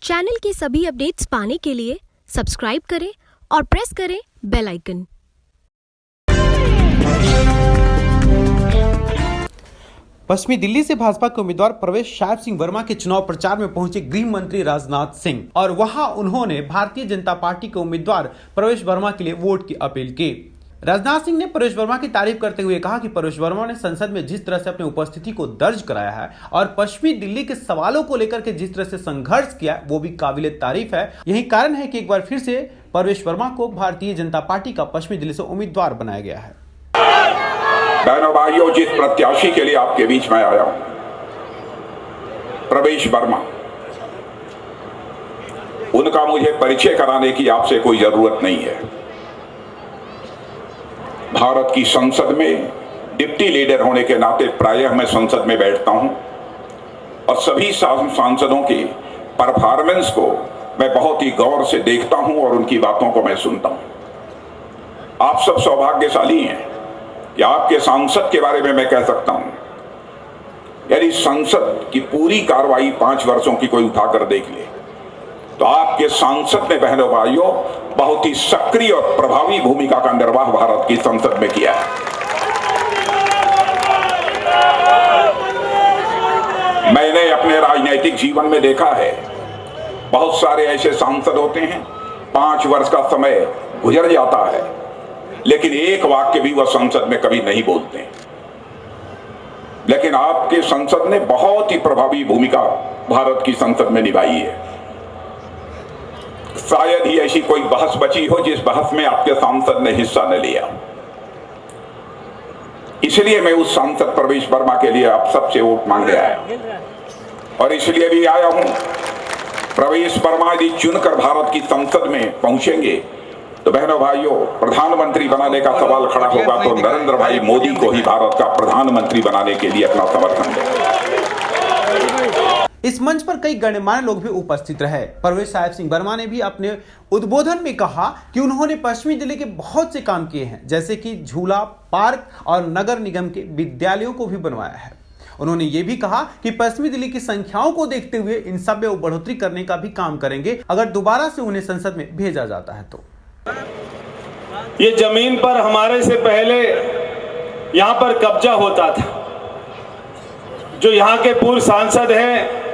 Channel की सभी updates पाने के लिए सब्सक्राइब करें और प्रेस करें बेल आइकन। पश्चिमी दिल्ली से भाजपा के उम्मीदवार प्रवेश साहेब सिंह वर्मा के चुनाव प्रचार में पहुंचे गृह मंत्री राजनाथ सिंह और वहां उन्होंने भारतीय जनता पार्टी के उम्मीदवार प्रवेश वर्मा के लिए वोट की अपील की। राजनाथ सिंह ने प्रवेश वर्मा की तारीफ करते हुए कहा कि प्रवेश वर्मा ने संसद में जिस तरह से अपनी उपस्थिति को दर्ज कराया है और पश्चिमी दिल्ली के सवालों को लेकर के जिस तरह से संघर्ष किया वो भी काबिले तारीफ है। यही कारण है कि एक बार फिर से प्रवेश वर्मा को भारतीय जनता पार्टी का पश्चिमी दिल्ली से उम्मीदवार बनाया गया है। बहनों भाइयों, जिस प्रत्याशी के लिए आपके बीच में आया हूं, प्रवेश वर्मा, उनका मुझे परिचय कराने की आपसे कोई जरूरत नहीं है। भारत की संसद में डिप्टी लीडर होने के नाते प्रायः मैं संसद में बैठता हूं और सभी सांसदों की परफॉर्मेंस को मैं बहुत ही गौर से देखता हूं और उनकी बातों को मैं सुनता हूं। आप सब सौभाग्यशाली हैं कि आपके सांसद के बारे में मैं कह सकता हूं, यदि संसद की पूरी कार्रवाई 5 वर्षों की कोई उठाकर देख ले तो आपके सांसद ने बहनों भाइयों बहुत ही सक्रिय और प्रभावी भूमिका का निर्वाह भारत की संसद में किया है। मैंने अपने राजनीतिक जीवन में देखा है, बहुत सारे ऐसे सांसद होते हैं 5 वर्ष का समय गुजर जाता है लेकिन एक वाक्य भी वह संसद में कभी नहीं बोलते। लेकिन आपके संसद ने बहुत ही प्रभावी भूमिका भारत की संसद में निभाई है। शायद ही ऐसी कोई बहस बची हो जिस बहस में आपके सांसद ने हिस्सा न लिया। इसलिए मैं उस सांसद प्रवेश वर्मा के लिए आप सबसे वोट मांगने आया और इसलिए भी आया हूं। प्रवेश वर्मा यदि चुनकर भारत की संसद में पहुंचेंगे तो बहनों भाइयों, प्रधानमंत्री बनाने का सवाल खड़ा होगा तो नरेंद्र भाई मोदी को ही भारत का प्रधानमंत्री बनाने के लिए अपना समर्थन दें। इस मंच पर कई गणमान्य लोग भी उपस्थित रहे। प्रवेश साहेब सिंह वर्मा ने भी अपने उद्बोधन में कहा कि उन्होंने पश्चिमी दिल्ली के बहुत से काम किए हैं, जैसे कि झूला, पार्क और नगर निगम के विद्यालयों को भी बनवाया है। उन्होंने ये भी कहा कि पश्चिमी दिल्ली की संख्याओं को देखते हुए इन सब में बढ़ोतरी करने का भी काम करेंगे अगर दोबारा से उन्हें संसद में भेजा जाता है तो। ये जमीन पर हमारे से पहले यहाँ पर कब्जा होता था। जो यहाँ के पूर्व सांसद हैं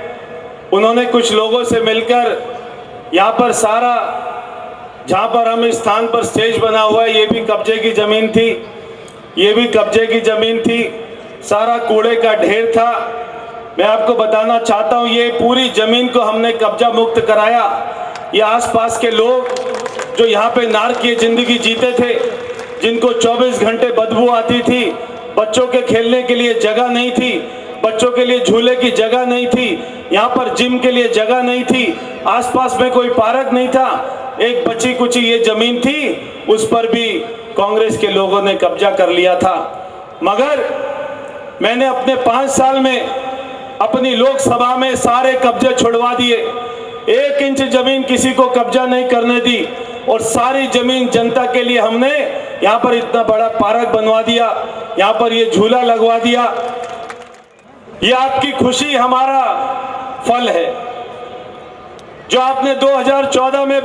उन्होंने कुछ लोगों से मिलकर यहाँ पर सारा, जहाँ पर हम इस स्थान पर स्टेज बना हुआ है, ये भी कब्जे की जमीन थी, ये भी कब्जे की जमीन थी, सारा कूड़े का ढेर था। मैं आपको बताना चाहता हूँ, ये पूरी जमीन को हमने कब्जा मुक्त कराया। ये आसपास के लोग जो यहाँ पे नारकीय जिंदगी जीते थे, जिनको 24 घंटे बदबू आती थी, बच्चों के खेलने के लिए जगह नहीं थी, बच्चों के लिए झूले की जगह नहीं थी, यहाँ पर जिम के लिए जगह नहीं थी, आसपास में कोई पार्क नहीं था, एक बची कुची ये जमीन थी, उस पर भी कांग्रेस के लोगों ने कब्जा कर लिया था। मगर मैंने अपने 5 साल में अपनी लोकसभा में सारे कब्जे छुड़वा दिए, 1 इंच जमीन किसी को कब्जा नहीं करने दी और सारी जमीन जनता के लिए हमने यहाँ पर इतना बड़ा पार्क बनवा दिया, यहाँ पर ये झूला लगवा दिया। ये आपकी खुशी हमारा फल है। जो आपने 2014 में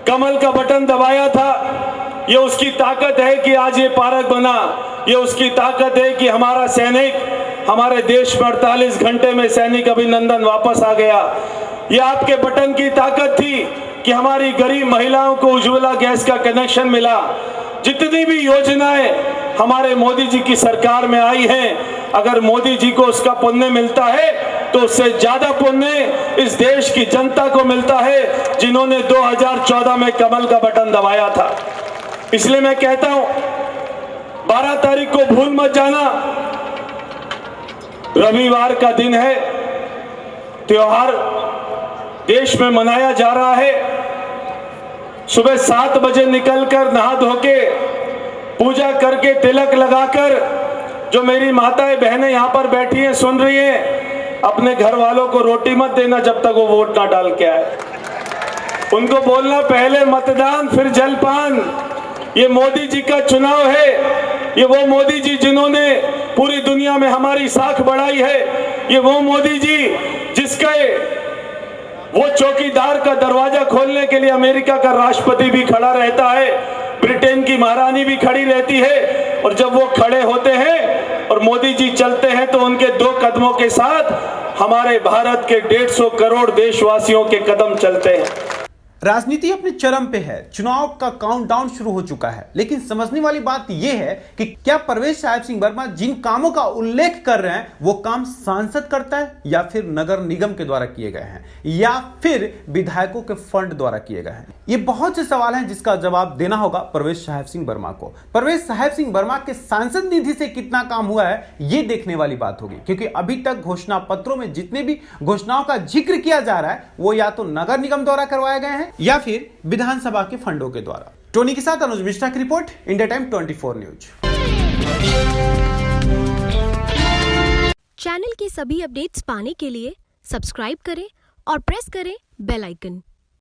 कमल का बटन दबाया था, ये उसकी ताकत है कि आज ये पार्क बना। ये उसकी ताकत है कि हमारा सैनिक, हमारे देश में 48 घंटे में सैनिक अभिनंदन वापस आ गया। ये आपके बटन की ताकत थी कि हमारी गरीब महिलाओं को उज्ज्वला गैस का कनेक्शन मिला। जितनी भी योजनाएं हमारे मोदी जी की सरकार में आई हैं, अगर मोदी जी को उसका पुण्य मिलता है तो उससे ज्यादा पुण्य इस देश की जनता को मिलता है जिन्होंने 2014 में कमल का बटन दबाया था। इसलिए मैं कहता हूं, 12 तारीख को भूल मत जाना, रविवार का दिन है, त्योहार देश में मनाया जा रहा है। सुबह 7 बजे निकलकर नहा धो के पूजा करके तिलक लगाकर, जो मेरी माताएं बहनें यहाँ पर बैठी हैं सुन रही हैं, अपने घर वालों को रोटी मत देना जब तक वो वोट ना डाल के आए। उनको बोलना पहले मतदान फिर जलपान। ये मोदी जी का चुनाव है, ये वो मोदी जी जिन्होंने पूरी दुनिया में हमारी साख बढ़ाई है, ये वो मोदी जी जिसके वो चौकीदार का दरवाजा खोलने के लिए अमेरिका का राष्ट्रपति भी खड़ा रहता है, ब्रिटेन की महारानी भी खड़ी रहती है, और जब वो खड़े होते हैं और मोदी जी चलते हैं तो उनके 2 कदमों के साथ हमारे भारत के 150 करोड़ देशवासियों के कदम चलते हैं। राजनीति अपने चरम पे है, चुनाव का काउंटडाउन शुरू हो चुका है, लेकिन समझने वाली बात यह है कि क्या प्रवेश साहिब सिंह वर्मा जिन कामों का उल्लेख कर रहे हैं वो काम सांसद करता है या फिर नगर निगम के द्वारा किए गए हैं या फिर विधायकों के फंड द्वारा किए गए हैं। ये बहुत से सवाल हैं जिसका जवाब देना होगा प्रवेश साहिब सिंह वर्मा को। प्रवेश साहिब सिंह वर्मा के सांसद निधि से कितना काम हुआ है ये देखने वाली बात होगी, क्योंकि अभी तक घोषणा पत्रों में जितने भी घोषणाओं का जिक्र किया जा रहा है वो या तो नगर निगम द्वारा करवाए गए हैं या फिर विधानसभा के फंडों के द्वारा। टोनी के साथ अनुज मिश्रा की report, India time 24 news. Channel की सभी अपडेट्स पाने के लिए सब्सक्राइब करें और प्रेस करें बेल आइकन।